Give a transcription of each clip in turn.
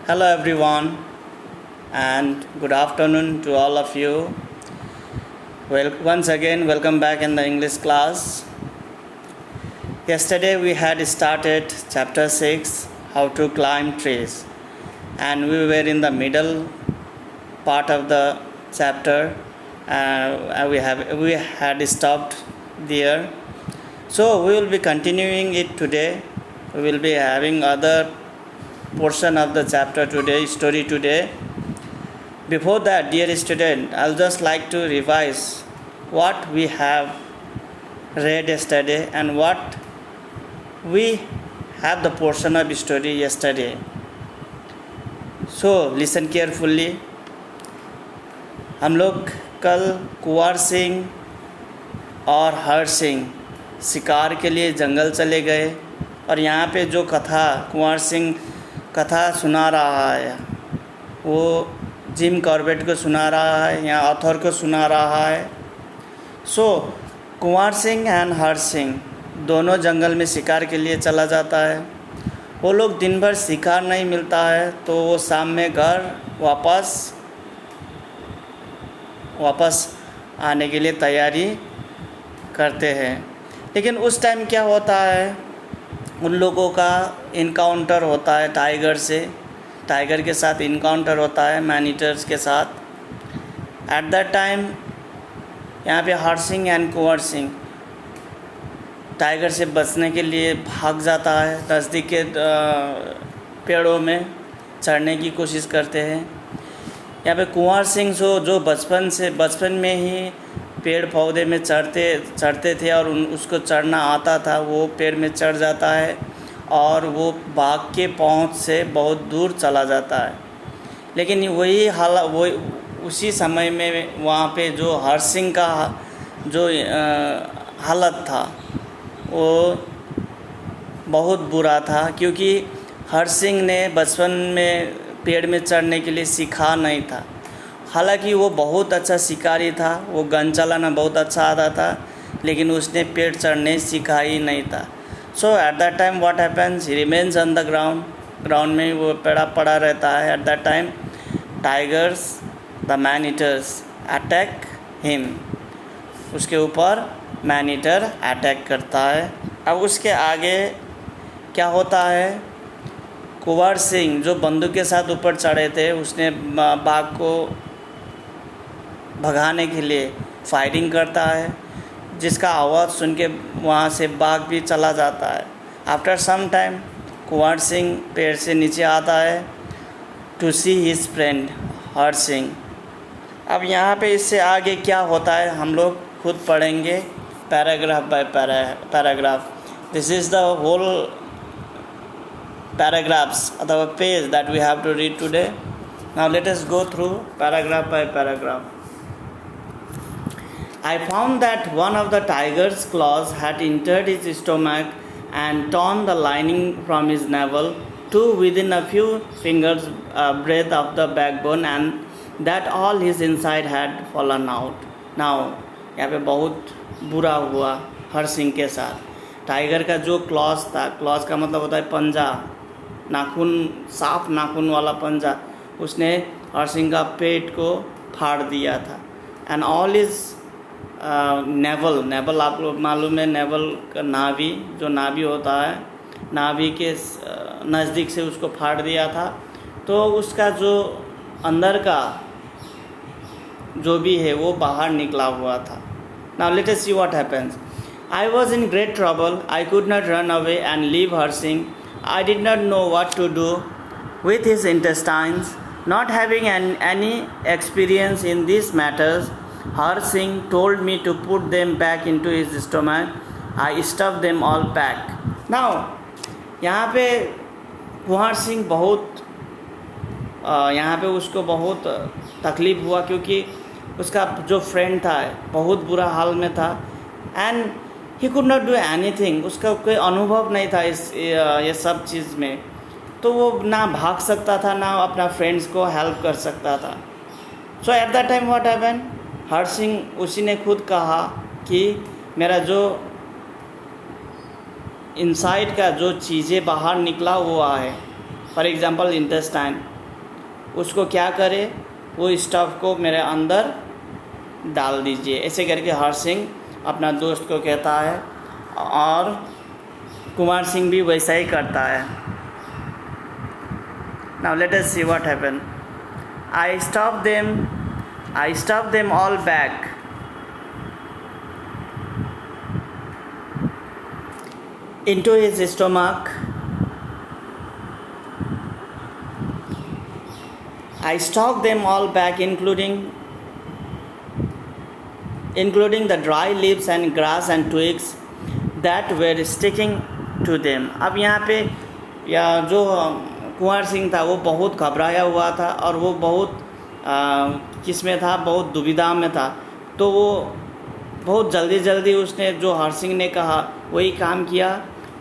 Hello everyone and good afternoon to all of you. Once again, welcome back in the English class. Yesterday we had started chapter 6, how to climb trees, and we were in the middle part of the chapter. We had stopped there. So we will be continuing it today. We will be having other portion of the chapter today, story today. Before that, dear student, I'll just like to revise what we have read yesterday and what we have the portion of story yesterday. So listen carefully. हम लोग कल कुंवर सिंह और हर सिंह शिकार के लिए जंगल चले गए और यहाँ पे जो कथा कुंवर सिंह कथा सुना रहा है वो जिम कॉर्बेट को सुना रहा है या ऑथर को सुना रहा है. सो कुंवर सिंह एंड हर सिंह दोनों जंगल में शिकार के लिए चला जाता है. वो लोग दिन भर शिकार नहीं मिलता है तो वो शाम में घर वापस आने के लिए तैयारी करते हैं. लेकिन उस टाइम क्या होता है, उन लोगों का इनकाउंटर होता है टाइगर के साथ इनकाउंटर होता है मैन ईटर्स के साथ. एट दैट टाइम यहाँ पे हर सिंह एंड कुंवर सिंह टाइगर से बचने के लिए भाग जाता है. नज़दीक के पेड़ों में चढ़ने की कोशिश करते हैं. यहाँ पे कुंवर सिंह जो बचपन में ही पेड़ पौधे में चढ़ते थे और उसको चढ़ना आता था, वो पेड़ में चढ़ जाता है और वो बाघ के पहुंच से बहुत दूर चला जाता है. लेकिन उसी समय में वहाँ पे जो हर सिंह का जो हालत था वो बहुत बुरा था, क्योंकि हर सिंह ने बचपन में पेड़ में चढ़ने के लिए सीखा नहीं था. हालांकि वो बहुत अच्छा शिकारी था, वो गन चलाना बहुत अच्छा आता था, लेकिन उसने पेड़ चढ़ने सीखा ही नहीं था. So at that time what happens, he remains on the ground में वो पड़ा रहता है. At that time tigers the man eaters attack him, उसके ऊपर मैन ईटर अटैक करता है. अब उसके आगे क्या होता है, कुंवर सिंह जो बंदूक के साथ ऊपर चढ़े थे उसने बाघ को भगाने के लिए फायरिंग करता है, जिसका आवाज़ सुन के वहाँ से बाघ भी चला जाता है. After some time Kunwar Singh पेड़ से नीचे आता है टू सी हिज फ्रेंड हर सिंह. अब यहाँ पे इससे आगे क्या होता है हम लोग खुद पढ़ेंगे paragraph by paragraph. This is the whole paragraphs or the page that we have to read today. Now let us go through paragraph by paragraph. I found that one of the tiger's claws had entered his stomach and torn the lining from his navel to within a few fingers breadth of the backbone, and that all his inside had fallen out. Now यहाँ पे बहुत बुरा हुआ हर सिंह के साथ. Tiger का जो clause था, क्लॉज का मतलब होता है पंजा, नाखून, साफ नाखून वाला पंजा, उसने हर सिंह का पेट को फाड़ दिया था. एंड ऑल इज नेवल आपको मालूम है, नेवल का नाभि, जो नाभि होता है, नाभि के नज़दीक से उसको फाड़ दिया था. तो उसका जो अंदर का जो भी है वो बाहर निकला हुआ था. Now let us see what happens. I was in great trouble. I could not run away and leave Har Singh. I did not know what to do with his intestines. Not having any experience in these matters, Har Singh told me to put them back into his stomach. I stuffed them all back. Now, यहाँ पे कुंवर सिंह यहाँ पे उसको बहुत तकलीफ़ हुआ, क्योंकि उसका जो फ्रेंड था बहुत बुरा हाल में था. And he could not do anything, उसका कोई अनुभव नहीं था ये सब चीज़ में, तो वो ना भाग सकता था ना अपना फ्रेंड्स को हेल्प कर सकता था. So at that time what happened, Har Singh उसी ने खुद कहा कि मेरा जो इनसाइड का जो चीज़ें बाहर निकला हुआ है, फॉर एग्ज़ाम्पल इंटेस्टाइन, उसको क्या करे, वो स्टफ़ को मेरे अंदर डाल दीजिए। ऐसे करके हर सिंह अपना दोस्त को कहता है और कुमार सिंह भी वैसा ही करता है। Now let us see what happen. I stuffed them all back into his stomach. I stuffed them all back, including the dry leaves and grass and twigs that were sticking to them. अब यहाँ पे या जो कुंवर सिंह था वो बहुत घबराया हुआ था और वो बहुत किसमें था, बहुत दुविधा में था। तो वो बहुत जल्दी उसने जो हर सिंह ने कहा वही काम किया।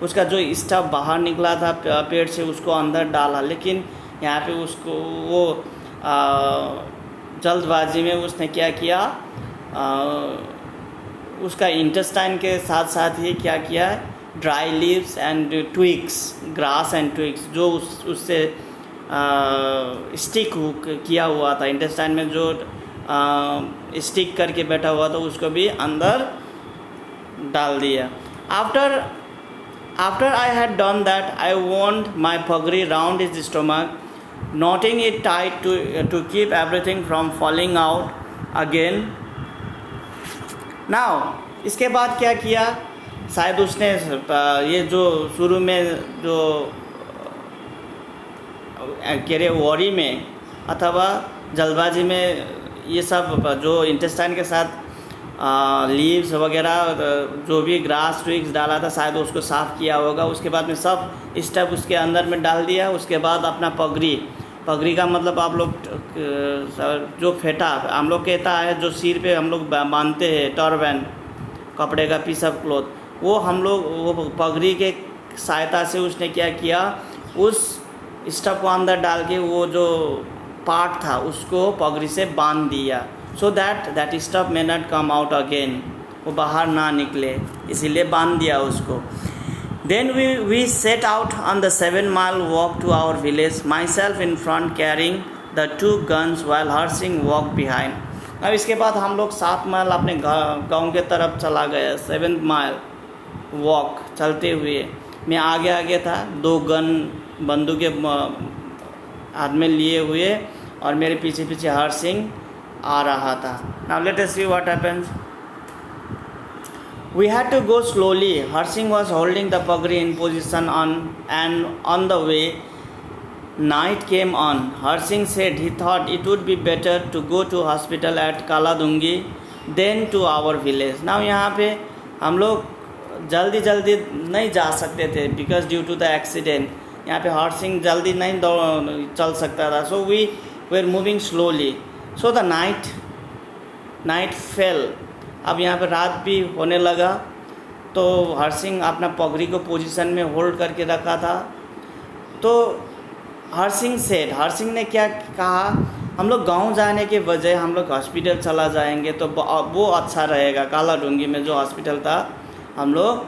उसका जो स्टफ बाहर निकला था पेट से उसको अंदर डाला, लेकिन यहाँ पे उसको वो जल्दबाजी में उसने क्या किया, उसका इंटेस्टाइन के साथ साथ ही क्या किया, dry leaves and twigs, grass and twigs जो उससे स्टिक किया हुआ था, इंटेस्टाइन में जो स्टिक करके बैठा हुआ था उसको भी अंदर डाल दिया। After I had done that, I wound my pugri round his stomach, knotting it tight to keep everything from falling out again. Now, इसके बाद क्या किया, शायद उसने ये जो शुरू में जो केरे वॉरी में अथवा जल्दबाजी में ये सब जो इंटेस्टाइन के साथ लीव्स वगैरह जो भी ग्रास ट्विग्स डाला था शायद उसको साफ़ किया होगा। उसके बाद में सब स्टफ उसके अंदर में डाल दिया। उसके बाद अपना पगड़ी का मतलब आप लोग जो फेटा हम लोग कहता है जो सिर पे हम लोग बांधते हैं, टर्बन कपड़े का पीस ऑफ क्लॉथ, वो हम लोग वो पगड़ी के सहायता से उसने क्या किया, उस स्टफ को अंदर डाल के वो जो पार्ट था उसको पगड़ी से बांध दिया, so that stuff may not come out again, वो बाहर ना निकले, इसीलिए बांध दिया उसको। Then we set out on the 7-mile walk to our village, myself in front carrying the 2 guns while Har Singh walked behind. अब इसके बाद हम लोग 7 माइल अपने गांव के तरफ चला गया। 7th माइल वॉक चलते हुए मैं आगे था, 2 गन बंदूकें हाथ में लिए हुए और मेरे पीछे हर सिंह आ रहा था। Now let us see what happens. We had to go slowly. Har Singh was holding the pagri in position and on the way night came on. Har Singh said he thought it would be better to go to hospital at Kaladungi than to our village. Now यहाँ पे हम लोग जल्दी नहीं जा सकते थे because due to the accident. यहाँ पे हर सिंह जल्दी नहीं चल सकता था, so we were moving slowly. So the night fell. अब यहाँ पे रात भी होने लगा, तो हर सिंह अपना पगड़ी को पोजीशन में होल्ड करके रखा था। तो हर सिंह ने क्या कहा, हम लोग गांव जाने के बजाय हम लोग हॉस्पिटल चला जाएंगे तो वो अच्छा रहेगा। कालाडूंगी में जो हॉस्पिटल था, हम लोग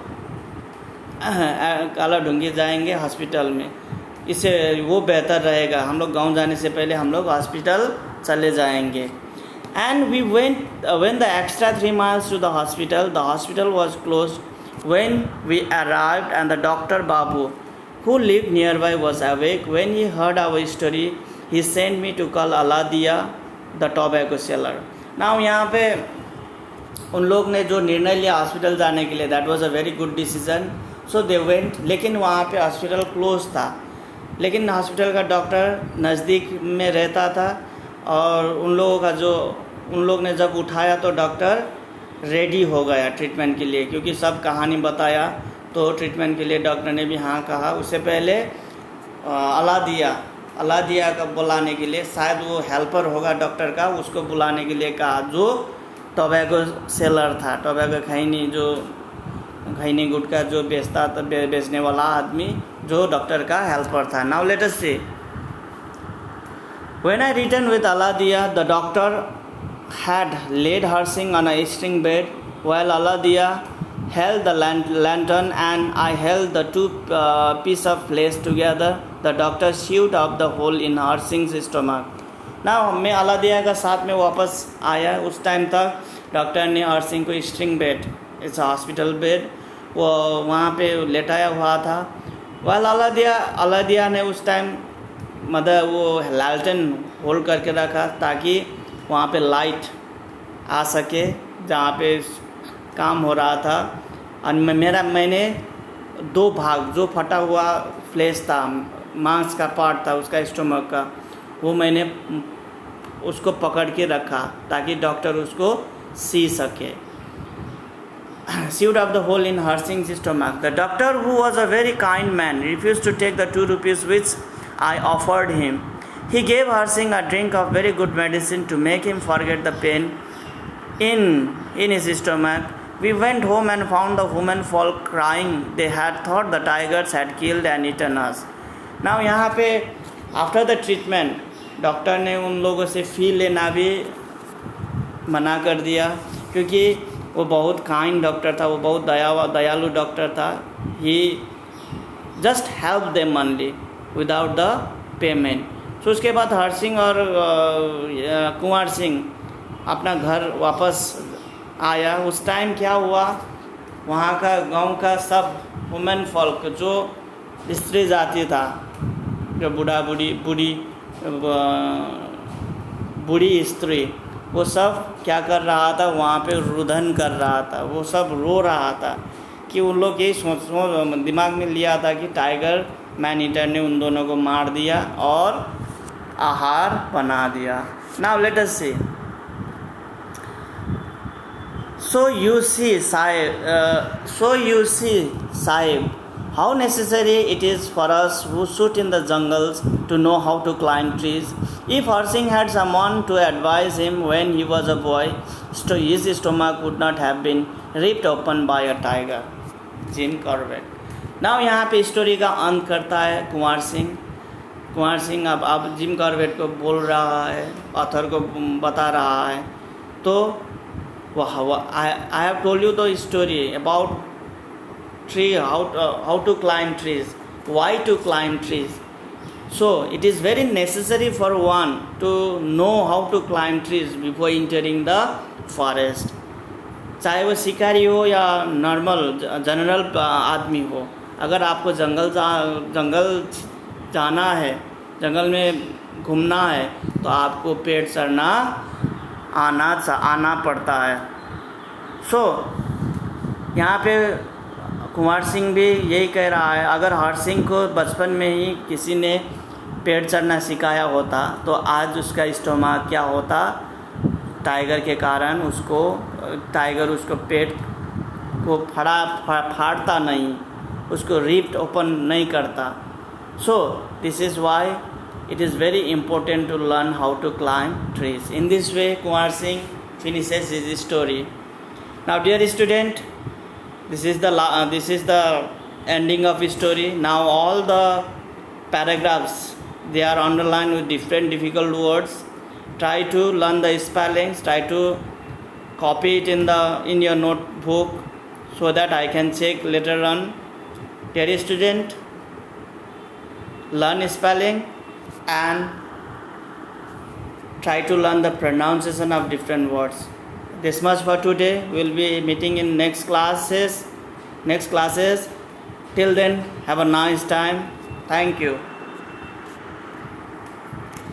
कालाडूंगी जाएंगे हॉस्पिटल में, इससे वो बेहतर रहेगा। हम लोग गांव जाने से पहले हम लोग हॉस्पिटल चले जाएंगे। And we went when the extra 3 miles to the hospital was closed when we arrived, and the Dr. Babu, who lived nearby, was awake. When he heard our story, he sent me to call Aladia, the tobacco seller. Now यहाँ पे उन लोग ने जो निर्णय लिया hospital जाने के लिए, that was a very good decision. So they went, लेकिन वहाँ पे हॉस्पिटल क्लोज था, लेकिन हॉस्पिटल का डॉक्टर नज़दीक में रहता था और उन लोग ने जब उठाया तो डॉक्टर रेडी हो गया ट्रीटमेंट के लिए, क्योंकि सब कहानी बताया तो ट्रीटमेंट के लिए डॉक्टर ने भी हाँ कहा। उससे पहले अलादिया का बुलाने के लिए, शायद वो हेल्पर होगा डॉक्टर का, उसको बुलाने के लिए कहा, जो टोबैको सेलर था, टोबैको खैनी गुटखा जो बेचता था, बेचने वाला आदमी जो डॉक्टर का हेल्पर था। Now let us see. When I returned with Aladia, the doctor had laid Har Singh on a string bed while Aladia held the lantern and I held the 2 pieces of flesh together. The doctor sewed up the hole in Har Singh's stomach. ना मैं अलादिया का साथ में वापस आया। उस time तक doctor ने हर सिंह को string bed, it's hospital bed, वो वहाँ पे लेटाया हुआ था। वह अलादिया ने उस टाइम मदर वो लालटेन होल्ड करके रखा ताकि वहाँ पे लाइट आ सके जहाँ पे काम हो रहा था। और मैंने 2 भाग, जो फटा हुआ फ्लेश था, मांस का पार्ट था उसका, स्टोमक का, वो मैंने उसको पकड़ के रखा ताकि डॉक्टर उसको सी सके। Sewed up the hole in Har Singh's stomach. The doctor, who was a very kind man, refused to take the 2 rupees which I offered him. He gave Har Singh a drink of very good medicine to make him forget the pain in his stomach. We went home and found the women folk crying. They had thought the tigers had killed and eaten us. Now यहाँ पे after the treatment doctor ने उन लोगों से फी लेना भी मना कर दिया, क्योंकि वो बहुत काइंड डॉक्टर था, वो बहुत दयालु डॉक्टर था। He just help them only without the payment. तो उसके बाद हर सिंह और कुंवर सिंह अपना घर वापस आया। उस टाइम क्या हुआ, वहाँ का गांव का सब वुमेन फॉल्क, जो स्त्री जाति था, जो बूढ़ी स्त्री, वो सब क्या कर रहा था, वहाँ पे रुदन कर रहा था, वो सब रो रहा था कि उन लोग यही सोच दिमाग में लिया था कि टाइगर मैन ईटर ने उन दोनों को मार दिया और आहार बना दिया। Now let us see. So you see, Sahib, how necessary it is for us who shoot in the jungles to know how to climb trees. If Har Singh had someone to advise him when he was a boy, his stomach would not have been ripped open by a tiger. Jim Corbett. Now यहाँ पे story का अंत करता है कुंवर सिंह अब Jim Corbett को बोल रहा है, ऑथर को बता रहा है। तो I have told you the story about tree, how to climb trees, why to climb trees. So it is very necessary for one to know how to climb trees before entering the forest. चाहे वो शिकारी हो या normal general आदमी हो, अगर आपको जंगल जाना है, जंगल में घूमना है, तो आपको पेड़ चढ़ना आना पड़ता है। यहाँ पे कुंवर सिंह भी यही कह रहा है, अगर हर सिंह को बचपन में ही किसी ने पेड़ चढ़ना सिखाया होता तो आज उसका स्टोमक क्या होता, टाइगर के कारण टाइगर उसको पेट को फाड़ता नहीं, उसको रिप्ट ओपन नहीं करता। This is why it is very important to learn how to climb trees. In this way, Kunwar Singh finishes his story. Now, dear student, this is the ending of his story. Now, all the paragraphs, they are underlined with different difficult words. Try to learn the spellings. Try to copy it in your notebook so that I can check later on. Dear student, learn spelling and try to learn the pronunciation of different words. This much for today. We'll be meeting in next classes. Till then, have a nice time. Thank you.